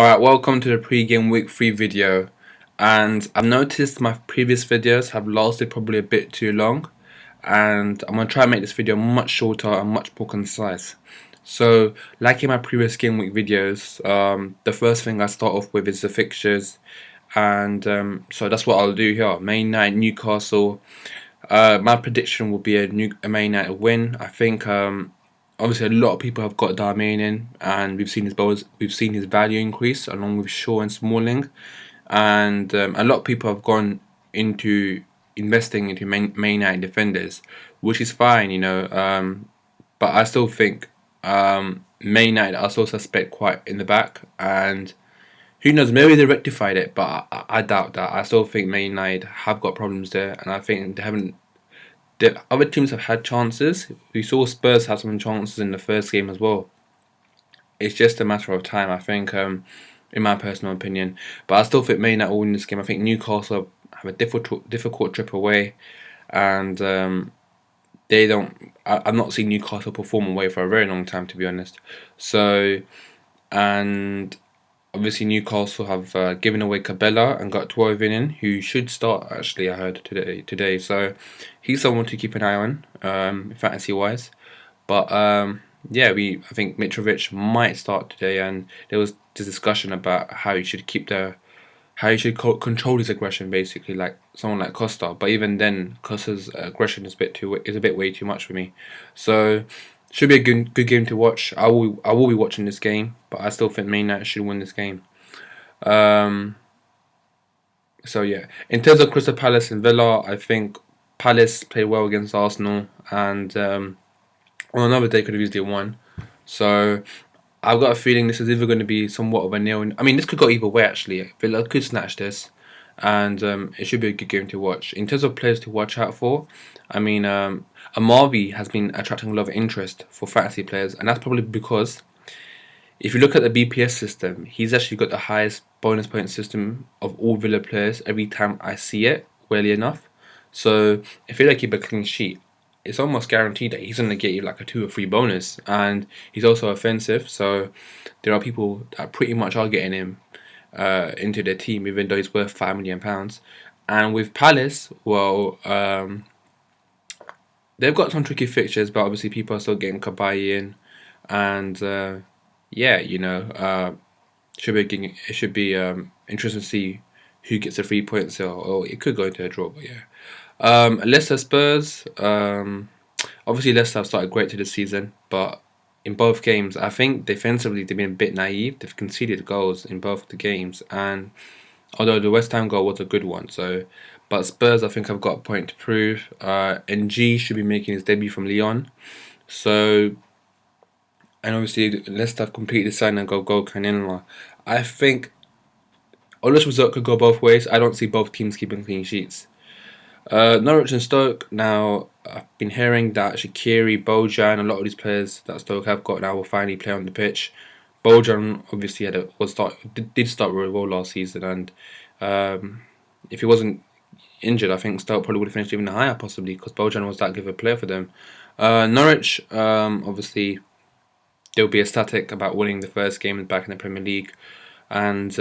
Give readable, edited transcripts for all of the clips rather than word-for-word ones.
Alright, welcome to the pre-game week 3 video, and I've noticed my previous videos have lasted probably a bit too long, and I'm going to try and make this video much shorter and much more concise. So, like in my previous game week videos, the first thing I start off with is the fixtures, and so that's what I'll do here. Man United, Newcastle. My prediction will be a Man United win. I think obviously a lot of people have got Darmian in, and we've seen his value increase along with Shaw and Smalling, and a lot of people have gone into investing into Man United defenders, which is fine, but I still think Man United are so suspect quite in the back, and who knows, maybe they rectified it, but I doubt that. I still think Man United have got problems there, and I think they haven't. The other teams have had chances. We saw Spurs have some chances in the first game as well. It's just a matter of time, I think, in my personal opinion. But I still think Man United will win this game. I think Newcastle have a difficult trip away, and they don't. I've not seen Newcastle perform away for a very long time, to be honest. So, and obviously Newcastle have given away Cabella and got Dwarven in, who should start actually. I heard today, so he's someone to keep an eye on, fantasy wise. But yeah, I think Mitrovic might start today, and there was this discussion about how he should control his aggression, basically, like someone like Costa. But even then, Costa's aggression is a bit way too much for me. So should be a good game to watch. I will be watching this game, but I still think Man United should win this game. So yeah, in terms of Crystal Palace and Villa, I think Palace played well against Arsenal, and on another day could have easily won. So I've got a feeling this is either going to be somewhat of a nil. I mean, this could go either way actually. Villa could snatch this, and it should be a good game to watch. In terms of players to watch out for, I mean, Amavi has been attracting a lot of interest for fantasy players, and that's probably because if you look at the BPS system, he's actually got the highest bonus point system of all Villa players every time I see it, weirdly enough. So if you like keep a clean sheet, it's almost guaranteed that he's going to get you like a 2 or 3 bonus, and he's also offensive. So there are people that pretty much are getting him into their team, even though he's worth £5 million. And with Palace, well, they've got some tricky fixtures, but obviously people are still getting Kabay in, and yeah, it should be interesting to see who gets the 3 points, or it could go into a draw. But yeah, Leicester Spurs. Obviously Leicester have started great to this season, but in both games, I think defensively they've been a bit naive. They've conceded goals in both the games, and although the West Ham goal was a good one, but Spurs I think have got a point to prove. NG should be making his debut from Lyon, so. And obviously, Leicester have completely signed and go Canela. I think all this result could go both ways. I don't see both teams keeping clean sheets. Norwich and Stoke. Now, I've been hearing that Shaqiri, Bojan, a lot of these players that Stoke have got now will finally play on the pitch. Bojan obviously did start really well last season, and if he wasn't injured, I think Stoke probably would have finished even higher, possibly, because Bojan was that good of a player for them. Norwich, obviously, they'll be ecstatic about winning the first game back in the Premier League, and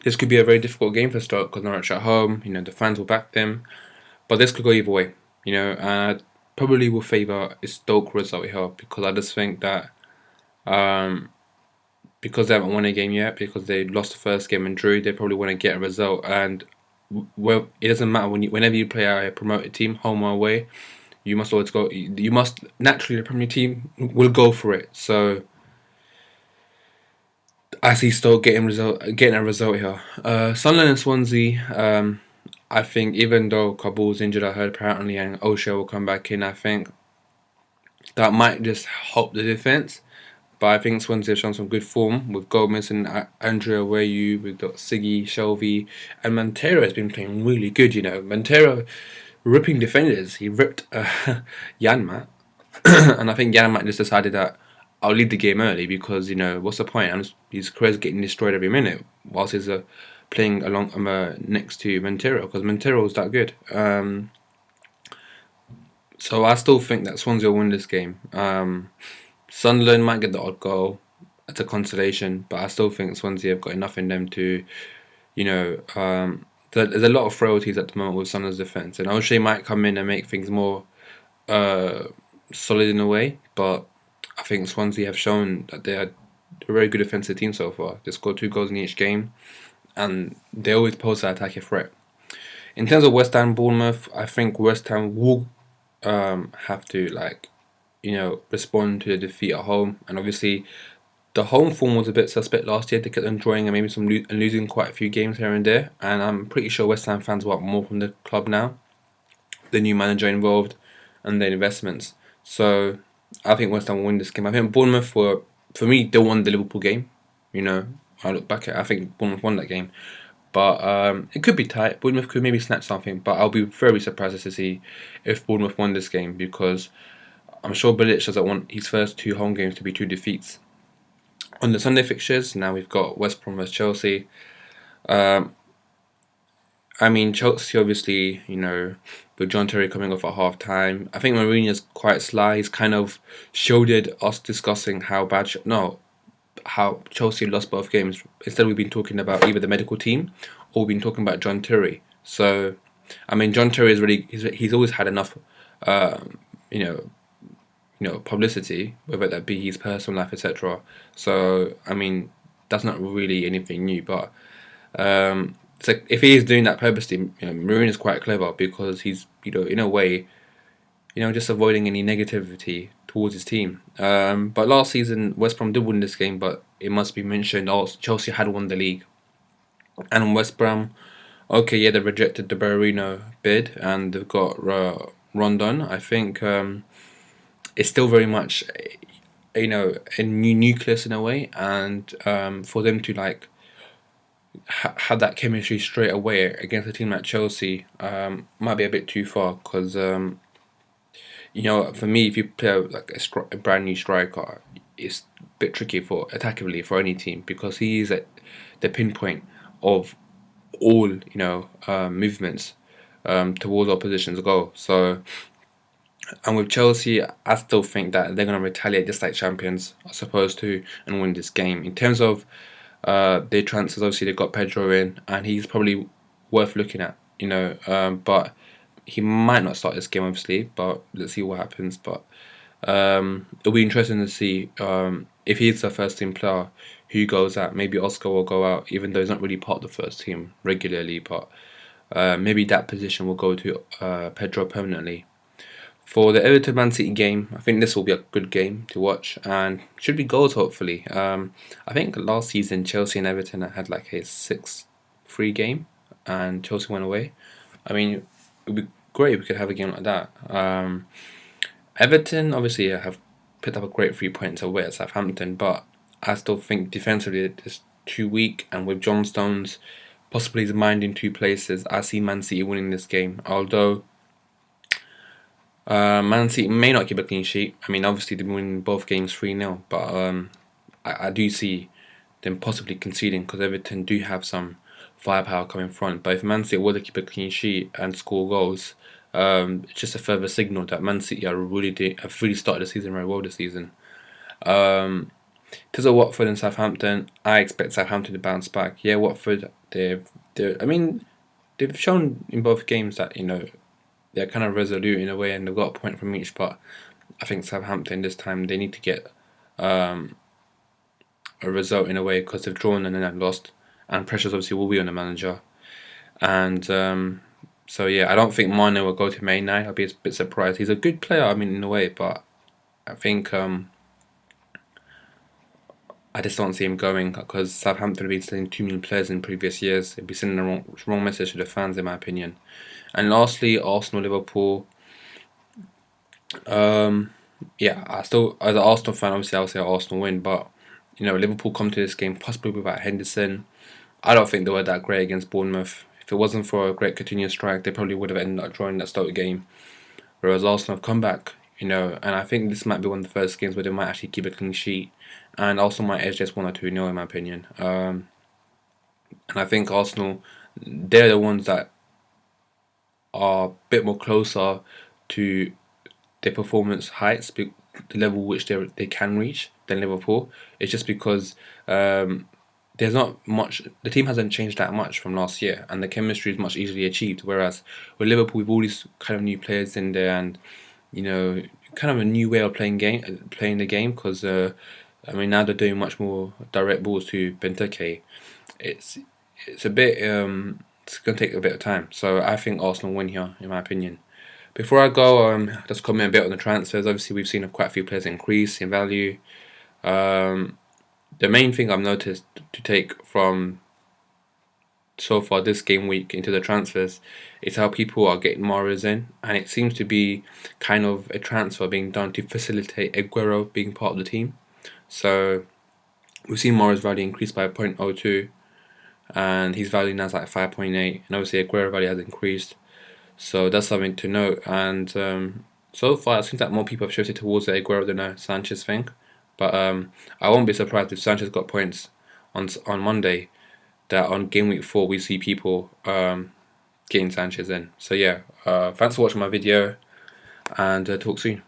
this could be a very difficult game for Stoke because Norwich at home. The fans will back them, but this could go either way. And I probably will favour a Stoke result here, because I just think that because they haven't won a game yet, because they lost the first game and drew, they probably want to get a result. And well, it doesn't matter whenever you play a promoted team, home or away. You must always go. You must naturally, the Premier team will go for it. So I see Stoke getting a result here. Sunderland and Swansea. I think even though Kabul's injured, I heard apparently, and O'Shea will come back in. I think that might just help the defense. But I think Swansea have shown some good form with Gomez and Andrea Weyu. We've got Siggy, Shelvey, and Montero has been playing really good. Montero ripping defenders. He ripped Janmat, and I think Janmat just decided that I'll leave the game early because what's the point? His career's getting destroyed every minute whilst he's playing along next to Montero, because Montero was that good. So I still think that Swansea will win this game. Sunderland might get the odd goal. as a consolation, but I still think Swansea have got enough in them to, you know, there's a lot of frailties at the moment with Sunderland's defence, and O'Shea might come in and make things more uh, solid in a way, but I think Swansea have shown that they are a very good defensive team so far. They scored 2 goals in each game, and they always pose an attacking threat. In terms of West Ham Bournemouth, I think West Ham will have to respond to the defeat at home, and obviously the home form was a bit suspect last year. They kept on drawing and maybe and losing quite a few games here and there, and I'm pretty sure West Ham fans want more from the club now. The new manager involved and the investments. So I think West Ham will win this game. I think Bournemouth were, for me, they won the Liverpool game. You know, I look back at it, I think Bournemouth won that game. But it could be tight. Bournemouth could maybe snatch something. But I'll be very surprised to see if Bournemouth won this game, because I'm sure Bilic doesn't want his first 2 home games to be 2 defeats. On the Sunday fixtures, now we've got West Brom vs Chelsea. Um, I mean, Chelsea obviously, with John Terry coming off at half time, I think Mourinho's quite sly. He's kind of shielded us discussing how Chelsea lost both games. Instead, we've been talking about either the medical team or we've been talking about John Terry. So, I mean, John Terry is really he's always had enough, you know, publicity, whether that be his personal life, etc. So, I mean, that's not really anything new, but. So if he is doing that purposely, Mourinho is quite clever, because he's, in a way, just avoiding any negativity towards his team. But last season, West Brom did win this game, but it must be mentioned also Chelsea had won the league. And West Brom, okay, yeah, they rejected the Berarino bid and they've got Rondon. I think it's still very much, a new nucleus in a way, and for them to have that chemistry straight away against a team like Chelsea might be a bit too far, because for me, if you play a brand new striker, it's a bit tricky for attackably for any team, because he is at the pinpoint of all movements towards opposition's goal. So, and with Chelsea, I still think that they're going to retaliate just like champions are supposed to and win this game. In terms of their transfers, obviously they've got Pedro in, and he's probably worth looking at, but he might not start this game, obviously, but let's see what happens. But it'll be interesting to see if he's the first team player, who goes out. Maybe Oscar will go out, even though he's not really part of the first team regularly, but maybe that position will go to Pedro permanently. For the Everton Man City game, I think this will be a good game to watch, and should be goals hopefully. I think last season Chelsea and Everton had like a 6-3 game, and Chelsea went away. I mean, it would be great if we could have a game like that. Everton obviously have picked up a great 3 points away at Southampton, but I still think defensively it's too weak, and with John Stones possibly his mind in 2 places, I see Man City winning this game. Although Man City may not keep a clean sheet. I mean, obviously they win both games 3-0, but I do see them possibly conceding, because Everton do have some firepower coming front. But if Man City were to keep a clean sheet and score goals, it's just a further signal that Man City have really started the season very well this season. To Watford and Southampton, I expect Southampton to bounce back. Yeah, Watford, they've shown in both games that they're kind of resolute in a way, and they've got a point from each. But I think Southampton this time they need to get a result in a way, because they've drawn and then they've lost, and pressures obviously will be on the manager. And so yeah, I don't think Mane will go to Man United. I'll be a bit surprised. He's a good player, I mean, in a way, but I think I just don't see him going, because Southampton have been selling too many players in previous years. It'd be sending the wrong message to the fans, in my opinion. And lastly, Arsenal Liverpool. Yeah, I still, as an Arsenal fan, obviously I'll say Arsenal win, but Liverpool come to this game possibly without Henderson. I don't think they were that great against Bournemouth. If it wasn't for a great continuous strike, they probably would have ended up drawing that Stoke game. Whereas Arsenal have come back, and I think this might be one of the first games where they might actually keep a clean sheet, and Arsenal might edge just 1 or 2-0 in my opinion. And I think Arsenal, they're the ones that are a bit more closer to their performance heights, the level which they can reach than Liverpool. It's just because there's not much. The team hasn't changed that much from last year, and the chemistry is much easily achieved. Whereas with Liverpool, we've all these kind of new players in there, and kind of a new way of playing the game. Because I mean, now they're doing much more direct balls to Benteke. It's it's a bit it's gonna take a bit of time. So I think Arsenal win here, in my opinion. Before I go, just comment a bit on the transfers. Obviously, we've seen quite a few players increase in value. Um, the main thing I've noticed to take from so far this game week into the transfers is how people are getting Mahrez in, and it seems to be kind of a transfer being done to facilitate Aguero being part of the team. So we've seen Mahrez value increase by 0.02, and his value now is like 5.8, and obviously Aguero value has increased. So that's something to note. And so far, it seems like more people have shifted towards the Aguero than a Sanchez thing. But I won't be surprised if Sanchez got points on Monday. That on game week 4 we see people getting Sanchez in. So yeah, thanks for watching my video, and talk soon.